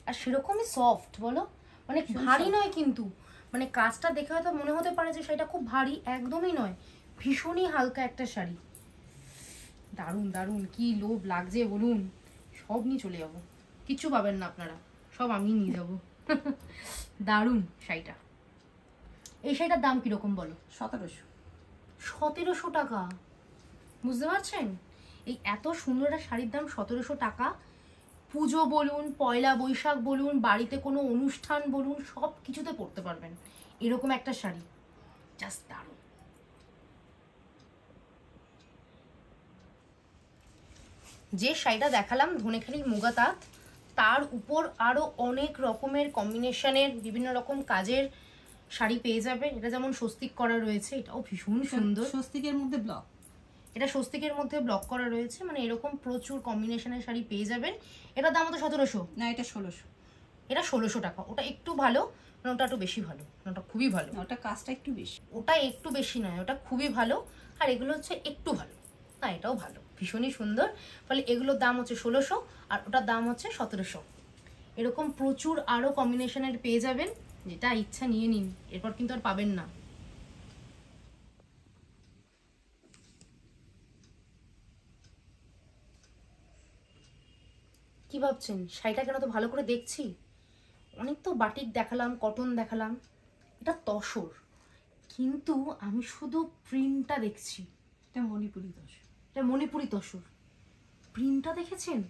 আর সেরকমই সফট বলো, মানে ভারী নয় কিন্তু। মানে কাজটা দেখে হয়তো মনে হতে পারে যে শাড়িটা খুব ভারী, একদমই নয়, ভীষণই হালকা একটা শাড়ি। দারুণ দারুণ, কি লোভ লাগছে বলুন। সব নিয়ে চলে যাবো, কিচ্ছু পাবেন না আপনারা, সব আমি নিয়ে যাবো। দারুণ শাড়িটা। এই শাড়িটার দাম কিরকম বলো? 1700। 1700 টাকা? বুঝতে পারছেন, এই এত সুন্দর একটা শাড়ির দাম 1700 টাকা। পুজো বলুন, পয়লা বৈশাখ বলুন, বাড়িতে কোনো অনুষ্ঠান বলুন, সব কিছুতে পরতে পারবেন এরকম একটা শাড়ি। জাস্ট দারুণ। যে শাড়িটা দেখালাম ধনেখালি মুগা তাঁত, তার উপর আরো অনেক রকমের কম্বিনেশনের বিভিন্ন রকম কাজের শাড়ি পেয়ে যাবে। এটা যেমন স্বস্তিক করা রয়েছে, এটাও ভীষণ সুন্দর। স্বস্তিকের মধ্যে ব্লক, এটা স্বস্তিকের মধ্যে ব্লক করা রয়েছে, মানে এরকম প্রচুর কম্বিনেশনের শাড়ি পেয়ে যাবেন। এটার দাম তো 1700 না, এটা 1600। এটা 1600 টাকা। ওটা একটু ভালো, মানে ওটা একটু বেশি ভালো, ওটা খুবই ভালো। ওটা কাজটা একটু বেশি, ওটা একটু বেশি নয়, ওটা খুবই ভালো। আর এগুলো হচ্ছে একটু ভালো, না এটাও ভালো, ভীষণই সুন্দর। ফলে এগুলোর দাম হচ্ছে 1600, আর ওটার দাম হচ্ছে 1700। এরকম প্রচুর আরো কম্বিনেশনের পেয়ে যাবেন, যেটা ইচ্ছা নিয়ে নিন, এরপর কিন্তু আর পাবেন না। কি ভাবছেন শাড়িটা কেন তো ভালো করে দেখছি? অনেক তো বাটিক দেখালাম, কটন দেখালাম, এটা তসর, কিন্তু আমি শুধু প্রিন্টটা দেখছি। এটা মণিপুরি তসর। এটা মণিপুরি তসর। প্রিন্টটা দেখেছেন?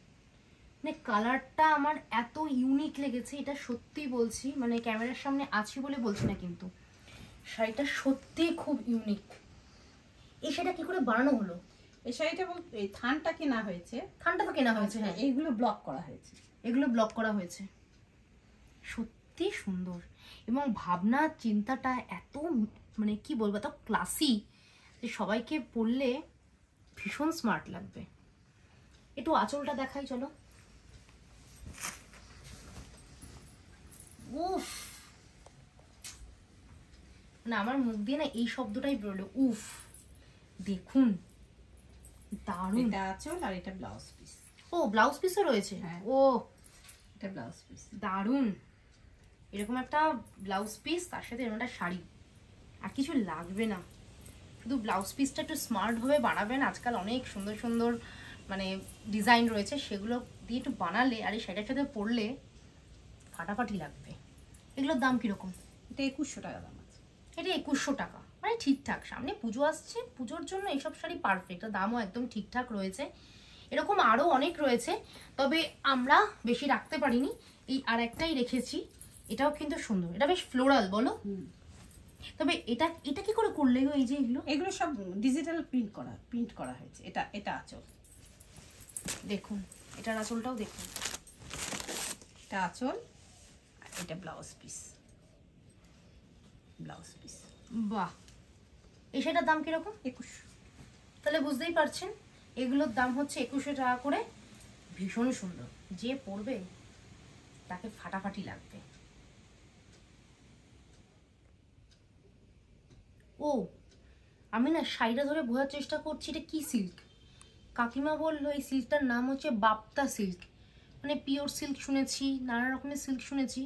মানে কালারটা আমার এত ইউনিক লেগেছে, এটা সত্যি বলছি, মানে ক্যামেরার সামনে আছি বলে বলছি না, কিন্তু শাড়িটা সত্যি খুব ইউনিক। এই শাড়িটা কি করে বানানো হলো? এই শাড়িটা বলতে এই থানটা কেনা হয়েছে। থানটা তো কেনা হয়েছে, হ্যাঁ। এইগুলো ব্লক করা হয়েছে। এগুলো ব্লক করা হয়েছে। সত্যি সুন্দর, এবং ভাবনা চিন্তাটা এত মানে কি বলবো, এত ক্লাসি যে সবাইকে পরলে ভীষণ স্মার্ট লাগবে। একটু আঁচলটা দেখাই চলো। উফ, মানে আমার মুখ দিয়ে না এই শব্দটাই বেরোলো, উফ। দেখুন, দারুণ। এটা আঁচল আর এটা ব্লাউজ পিস। ও, ব্লাউজ পিসও রয়েছে? হ্যাঁ, ও, এটা ব্লাউজ পিস। দারুণ। এরকম একটা ব্লাউজ পিস, তার সাথে এরকম একটা শাড়ি, আর কিছু লাগবে না। শুধু ব্লাউজ পিসটা একটু স্মার্টভাবে বানাবেন। আজকাল অনেক সুন্দর সুন্দর মানে ডিজাইন রয়েছে, সেগুলো দিয়ে একটু বানালে আর এই শাড়িটার সাথে পরলে ফাটাফাটি লাগবে। এগুলোর দাম কিরকম? এটা 2100 টাকা দাম আছে। এটা 2100 টাকা, মানে ঠিকঠাক। সামনে পুজো আসছে, পুজোর জন্য এইসব শাড়ি পারফেক্ট। দামও একদম ঠিকঠাক রয়েছে। এরকম আরও অনেক রয়েছে, তবে আমরা বেশি রাখতে পারিনি, এই আর একটাই রেখেছি। এটাও কিন্তু সুন্দর, এটা বেশ ফ্লোরাল, বলো। তবে এটা এটা কি করে করলে গো? এই যে এগুলো সব ডিজিটাল প্রিন্ট করা হয়েছে। এটা আঁচল, দেখুন, এটার আঁচলটাও দেখুন। এটা আঁচল আর এটা ব্লাউজ পিস। ব্লাউজ পিস, বাহ। এই শাড়িটার দাম কিরকম? 2100। তাহলে বুঝতেই পারছেন, এগুলোর দাম হচ্ছে 2100 টাকা করে। ভীষণ সুন্দর, যে পরবে তাকে ফাটাফাটি লাগবে। ও, আমি না শাড়িটা ধরে বোঝার চেষ্টা করছি এটা কি সিল্ক। কাকিমা বললো এই সিল্কটার নাম হচ্ছে বাপ্তা সিল্ক। মানে পিওর সিল্ক শুনেছি, নানা রকমের সিল্ক শুনেছি,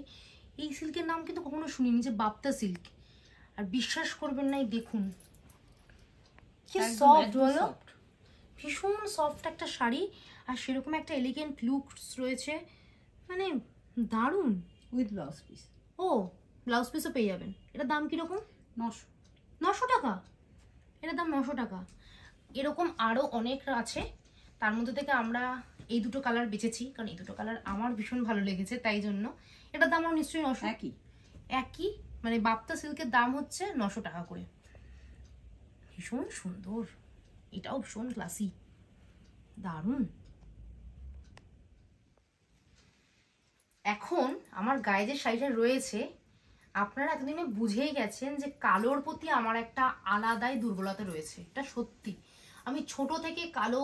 এই সিল্কের নাম কিন্তু কখনো শুনিনি যে বাপ্তা সিল্ক। আর বিশ্বাস করবেন না, এই দেখুন কি সফট, বলো। ভীষণ সফট একটা শাড়ি, আর সেরকম একটা এলিগেন্ট লুকস রয়েছে, মানে দারুণ। With blouse piece. ও, ব্লাউজ পিসও পেয়ে যাবেন। এটার দাম কিরকম? 900 টাকা। এটার দাম 900 টাকা। এরকম আরও অনেক আছে, তার মধ্যে থেকে আমরা এই দুটো কালার বেছেছি, কারণ এই দুটো কালার আমার ভীষণ ভালো লেগেছে, তাই জন্য। এটার দাম আমার নিশ্চয়ই 900। একই, মানে বাপ্তা সিল্কের দাম হচ্ছে 900 টাকা করে। ভীষণ সুন্দর, এটাও ভীষণ ক্লাসি, দারুণ। এখন আমার গায়ে যে শাড়িটা রয়েছে, আপনারা এতদিনে বুঝেই গেছেন যে কালোর প্রতি আমার একটা আলাদাই দুর্বলতা রয়েছে। এটা সত্যি। আমি ছোট থেকে কালো,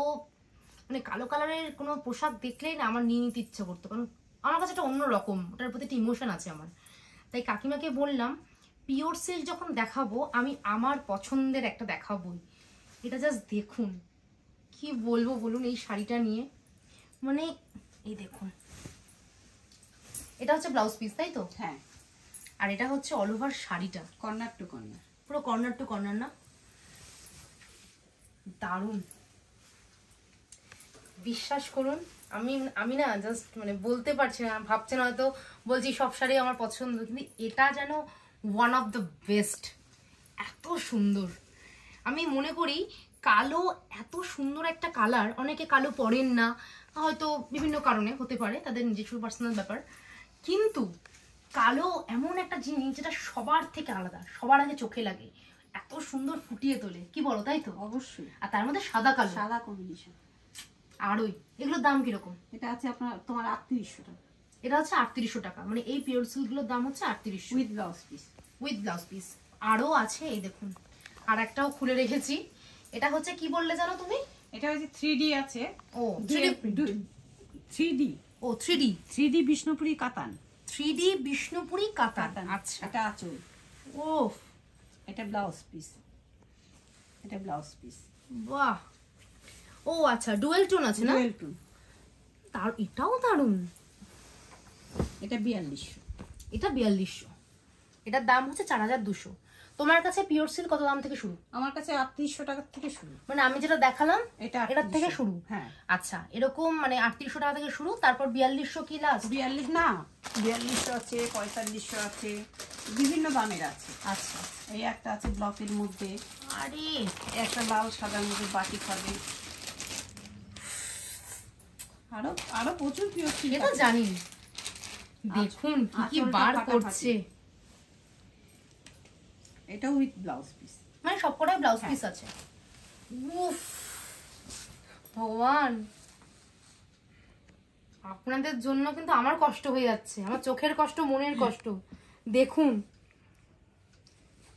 মানে কালো কালারের কোনো পোশাক দেখলেই না আমার নিয়ে নিতে ইচ্ছে করতো, কারণ আমার কাছে একটা অন্যরকম, ওটার প্রতি একটা ইমোশন আছে আমার। তাই কাকিমাকে বললাম পিওর সিল্ক যখন দেখাবো, আমি আমার পছন্দের একটা দেখাবোই। এটা জাস্ট দেখুন, কি বলবো বলুন এই শাড়িটা নিয়ে। মানে এই দেখুন, এটা হচ্ছে ব্লাউজ পিস, তাই তো? হ্যাঁ। আর এটা হচ্ছে অল ওভার শাড়িটা, কর্নার টু কর্নার, পুরো কর্নার টু কর্নার, না দারুণ। বিশ্বাস করুন, আমি না জাস্ট মানে বলতে পারছি না, ভাবছেন হয়তো বলছি সব শাড়ি আমার পছন্দ, কিন্তু এটা যেন ওয়ান অফ দ্য বেস্ট। এত সুন্দর। আমি মনে করি কালো এত সুন্দর একটা কালার, অনেকে কালো পরেন না, হয়তো বিভিন্ন কারণে হতে পারে, তাদের নিজস্ব পার্সোনাল ব্যাপার, কিন্তু কালো এমন একটা জিনিস যেটা সবার থেকে আলাদা, সবার আগে চোখে লাগে, এত সুন্দর ফুটিয়ে তোলে, কি বলো, তাই তো? অবশ্যই। আর তার মধ্যে সাদা কালো, সাদা কম্বিনেশন। আর ওই এগুলোর দাম কিরকম? এটা আছে তোমার 3800 টাকা। এটা হচ্ছে 3800 টাকা, মানে এই পিওর সিল্কগুলোর দাম হচ্ছে 3800 with blouse piece. With blouse piece. আরও আছে, এই দেখুন, আর একটাও খুলে রেখেছি। এটা হচ্ছে কি বললে জানো তুমি? এটা হচ্ছে 3D আছে। ও, 3D। ও 3D বিষ্ণুপুরি কাতান। 3D বিষ্ণুপুরি কাতান। আচ্ছা, এটা আঁচল। ও, এটা ব্লাউজ পিস। এটা ব্লাউজ পিস। বাহ। ও আচ্ছা, ডুয়েল টোন আছে না? Dual tone. তার এটাও দারুণ। এটা 4200। এটা 4200। এটার দাম হচ্ছে 4200। তোমার কাছে পিওর সিল্ক কত দাম থেকে শুরু? আমার কাছে 3800 টাকা থেকে শুরু। মানে আমি যেটা দেখালাম এটার থেকে শুরু? হ্যাঁ। আচ্ছা, এরকম মানে 3800 টাকা থেকে শুরু, তারপর 4200 কি লাস্ট? 42 না, 4200 আছে, 4500 আছে, বিভিন্ন দামের আছে। আচ্ছা, এই একটা আছে ব্লকের মধ্যে, আরে একটা লাল সাদার মধ্যে বাটিক হবে, আরো আরো প্রচুর পিওর সিল্ক। এটা জানি। দেখুন কি কি বার করছে। এটা উইথ ব্লাউজ পিস, মানে সবকটাই ব্লাউজ পিস আছে। উফ ভগবান, আপনাদের জন্য কিন্তু আমার কষ্ট হয়ে যাচ্ছে, আমার চোখের কষ্ট, মনের কষ্ট। দেখুন,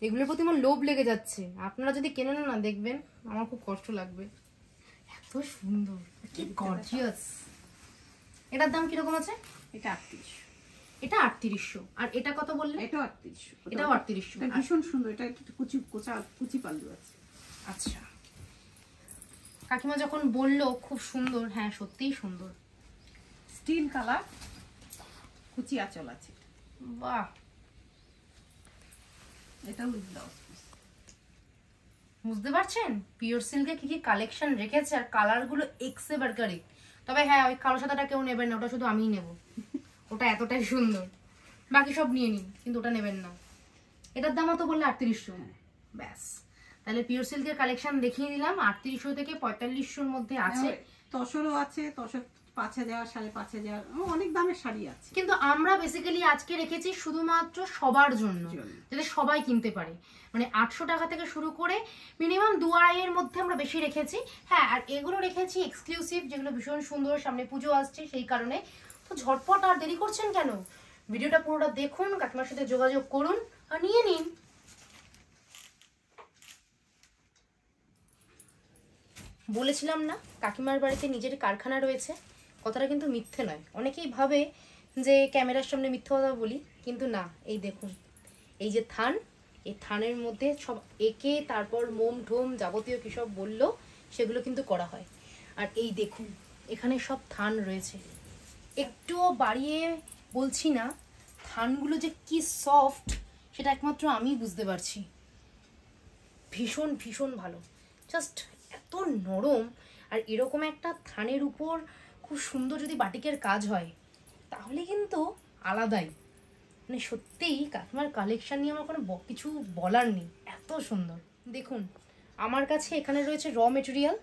এগুলোর প্রতি আমার লোভ লেগে যাচ্ছে। আপনারা যদি কেনেন না, দেখবেন আমার খুব কষ্ট লাগবে। এত সুন্দর, কি গর্জিয়াস। এটার দাম কিরকম আছে? এটা 3800। এটা 3800। আর এটা কত বললে? এটাও 3800। এটাও 3800। এটা ভীষণ সুন্দর, এটা একটু কুচি পাল্লু আছে। আচ্ছা, কাকিমা যখন বললো খুব সুন্দর, হ্যাঁ সত্যিই সুন্দর। স্টিল কালার, কুচি আঁচল আছে। বাহ, এটা উইথ ব্লাউজ পিস। বুঝতে পারছেন পিওর সিল্কে কি কি কালেকশন রেখেছে, আর কালার গুলো এক্সেবার কারেক্ট। তবে হ্যাঁ, ওই কালো সাদাটা কেউ নেবেন না, ওটা শুধু আমিই নেব। ওটা এতটাই সুন্দর, বাকি সব নিয়ে নিন, কিন্তু ওটা নেবেন না। এটার দামও তো বললে 3800। ব্যাস, তাহলে পিওর সিল্কের কালেকশন দেখিয়ে দিলাম। 3800 থেকে 4500-র মধ্যে আছে। তসরও আছে, তসর 5000, 5500, অনেক দামের শাড়ি আছে। কিন্তু আমরা বেসিক্যালি আজকে রেখেছি শুধুমাত্র সবার জন্য, যাতে সবাই কিনতে পারে। মানে 800 টাকা থেকে শুরু করে মিনিমাম 2-2.5 এর মধ্যে আমরা বেশি রেখেছি। হ্যাঁ, আর এগুলো রেখেছি এক্সক্লুসিভ, যেগুলো ভীষণ সুন্দর, সামনে পুজো আসছে সেই কারণে। তো ঝটপট আর দেরি করছেন কেন, ভিডিওটা পুরোটা দেখুন, কাকিমার সাথে যোগাযোগ করুন আর নিয়ে নিন। বলেছিলাম না কাকিমার বাড়িতে নিজের কারখানা রয়েছে, কথাটা কিন্তু মিথ্যে নয়। অনেকেই ভাবে যে ক্যামেরার সামনে মিথ্যে কথা বলি, কিন্তু না। এই দেখুন, এই যে থান, এই থানের মধ্যে সব এঁকে তারপর মোম ঢোম যাবতীয় কী সব বললো, সেগুলো কিন্তু করা হয়। আর এই দেখুন, এখানে সব থান রয়েছে। একটুও বাড়িয়ে বলছি না, থানগুলো যে কি সফট সেটা একমাত্র আমি বুঝতে পারছি। ভীষণ ভীষণ ভালো, জাস্ট এত নরম। আর এরকম একটা থানের উপর খুব সুন্দর যদি বাটিকের কাজ হয়, তাহলে কিন্তু আলাদাই। মানে সত্যিই কাকিমার কালেকশন নিয়ে আমার কোনো কিছু বলার নেই, এত সুন্দর। দেখুন, আমার কাছে এখানে রয়েছে র মেটেরিয়াল,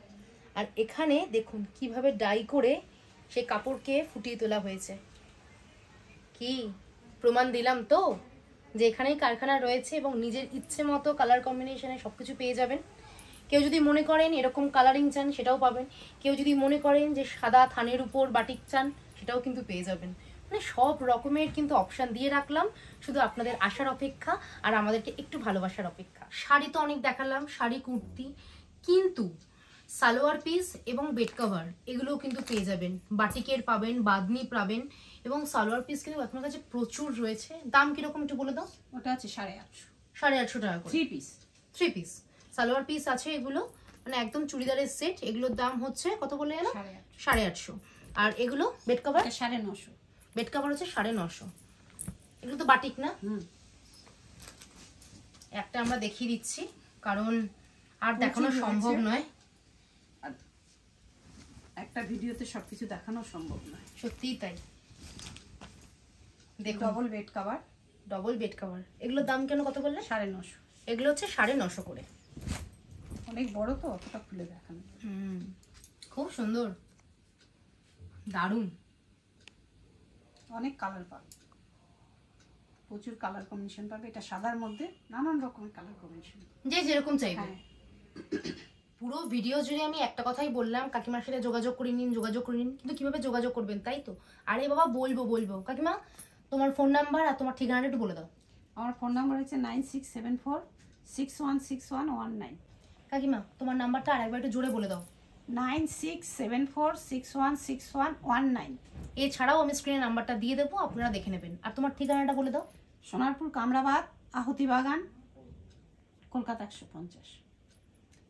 আর এখানে দেখুন কিভাবে ডাই করে সেই কাপড়কে ফুটিয়ে তোলা হয়েছে। কি প্রমাণ দিলাম তো যে এখানেই কারখানা রয়েছে, এবং নিজের ইচ্ছে মতো কালার কম্বিনেশনে সব কিছু পেয়ে যাবেন। কেউ যদি মনে করেন এরকম কালারিং চান, সেটাও পাবেন। কেউ যদি মনে করেন যে সাদা থানের উপর বাটিক চান, সেটাও কিন্তু পেয়ে যাবেন। মানে সব রকমের কিন্তু অপশান দিয়ে রাখলাম, শুধু আপনাদের আসার অপেক্ষা আর আমাদেরকে একটু ভালোবাসার অপেক্ষা। শাড়ি তো অনেক দেখালাম, শাড়ি কুর্তি, কিন্তু সালোয়ার পিস এবং বেড কভার এগুলোও কিন্তু পেয়ে যাবেন। বাটিকের পাবেন, বাদনি পাবেন, এবং সালোয়ার পিস কিন্তু আপনার কাছে প্রচুর রয়েছে। দাম কিরকম একটু বলে দাও? ওটা আছে 850। 850 টাকা করে 3 পিস সালোয়ার পিস আছে। এগুলো মানে একদম চুড়িদারের সেট। এগুলোর দাম হচ্ছে কত বলে এলো? 850। আর এগুলো বেড কভার 950। বেড কভার হচ্ছে 950। এগুলো তো বাটিক না? একটা আমরা দেখিয়ে দিচ্ছি, কারণ আর দেখানো সম্ভব নয়। একটা ভিডিওতে সবকিছু দেখানো সম্ভব নয়, সত্যিই তাই। দেখুন, double bed cover, double bed cover. এগুলোর দাম কেন কত বললে? 950। এগুলো হচ্ছে 950 করে। অনেক বড় তো, অতটা খুলে দেখানো। খুব সুন্দর, দারুণ। অনেক কালার পাবে, প্রচুর কালার কম্বিনেশন পাবে। এটা সাদার মধ্যে নানান রকমের কালার কম্বিনেশন, যে যেরকম চাইবে। পুরো ভিডিও জুড়ে আমি একটা কথাই বললাম, কাকিমার সাথে যোগাযোগ করে নিন, যোগাযোগ করে নিন। কিন্তু কিভাবে যোগাযোগ করবেন, তাই তো? আরে বাবা, বলবো। কাকিমা, তোমার ফোন নাম্বার আর তোমার ঠিকানাটা একটু বলে দাও। আমার ফোন নাম্বার হচ্ছে 9674616119। কাকিমা, তোমার নাম্বারটা আরেকবার একটু জোরে বলে দাও। 9674616119। এছাড়াও আমি স্ক্রিনে নাম্বারটা দিয়ে দেবো, আপনারা দেখে নেবেন। আর তোমার ঠিকানাটা বলে দাও। সোনারপুর কামরাবাদ, আহুতি বাগান, কলকাতা 150।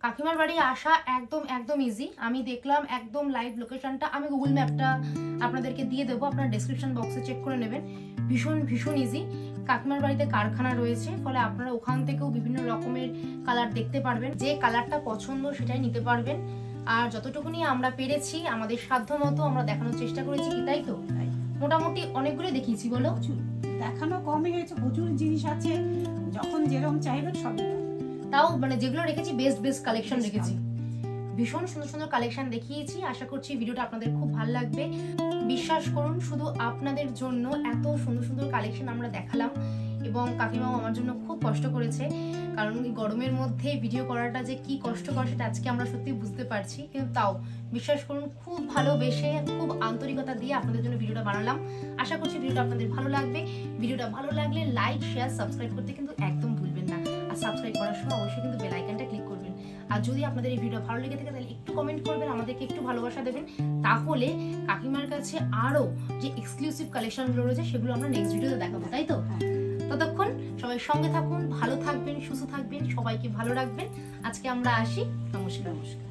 কাকিমার বাড়ি আসা একদম ইজি। আমি দেখলাম একদম লাইভ লোকেশনটা, আমি গুগল ম্যাপটা আপনাদেরকে দিয়ে দেবো, আপনারা ডেসক্রিপশন বক্সে চেক করে নেবেন। ভীষণ ইজি। কাকিমার বাড়িতে কারখানা রয়েছে, ফলে আপনারা ওখান থেকেও বিভিন্ন রকমের কালার দেখতে পারবেন। যে কালারটা পছন্দ সেটাই নিতে পারবেন। আর যতটুকুনি আমরা পেরেছি আমাদের সাধ্য মতো আমরা দেখানোর চেষ্টা করেছি, কি তাই তো? মোটামুটি অনেকগুলো দেখিয়েছি, বলো। দেখানো কমই হয়েছে, প্রচুর জিনিস আছে, যখন যেরকম চাইবেন সবই পাবেন। তাও মানে যেগুলো রেখেছি বেস্ট কালেকশন রেখেছি, ভীষণ সুন্দর সুন্দর কালেকশন দেখিয়েছি। আশা করছি ভিডিওটা আপনাদের খুব ভালো লাগবে। বিশ্বাস করুন, শুধু আপনাদের জন্য এত সুন্দর সুন্দর কালেকশন আমরা দেখালাম, এবং কাকিমাও আমার জন্য খুব কষ্ট করেছে, কারণ এই গরমের মধ্যে ভিডিও করাটা যে কি কষ্টকর সেটা আজকে আমরা সত্যি বুঝতে পারছি। কিন্তু তাও বিশ্বাস করুন, খুব ভালোবেসে খুব আন্তরিকতা দিয়ে আপনাদের জন্য ভিডিওটা বানালাম। আশা করছি ভিডিওটা আপনাদের ভালো লাগবে। ভিডিওটা ভালো লাগলে লাইক, শেয়ার, সাবস্ক্রাইব করতে কিন্তু একদম ভুলবেন না। আর সাবস্ক্রাইব করার সময় অবশ্যই কিন্তু বেল আইকনটা ক্লিক করবেন। আর যদি আপনাদের এই ভিডিও ভালো লেগে থাকে তাহলে একটু কমেন্ট করবেন, আমাদেরকে একটু ভালোবাসা দেবেন। তাহলে কাকিমার কাছে আরো যে এক্সক্লুসিভ কালেকশনগুলো রয়েছে সেগুলো আমরা নেক্সট ভিডিওতে দেখাবো, তাই তো? ততক্ষণ সবাই সঙ্গে থাকুন, ভালো থাকবেন, সুস্থ থাকবেন, সবাইকে ভালো রাখবেন। আজকে আমরা আসি, নমস্কার।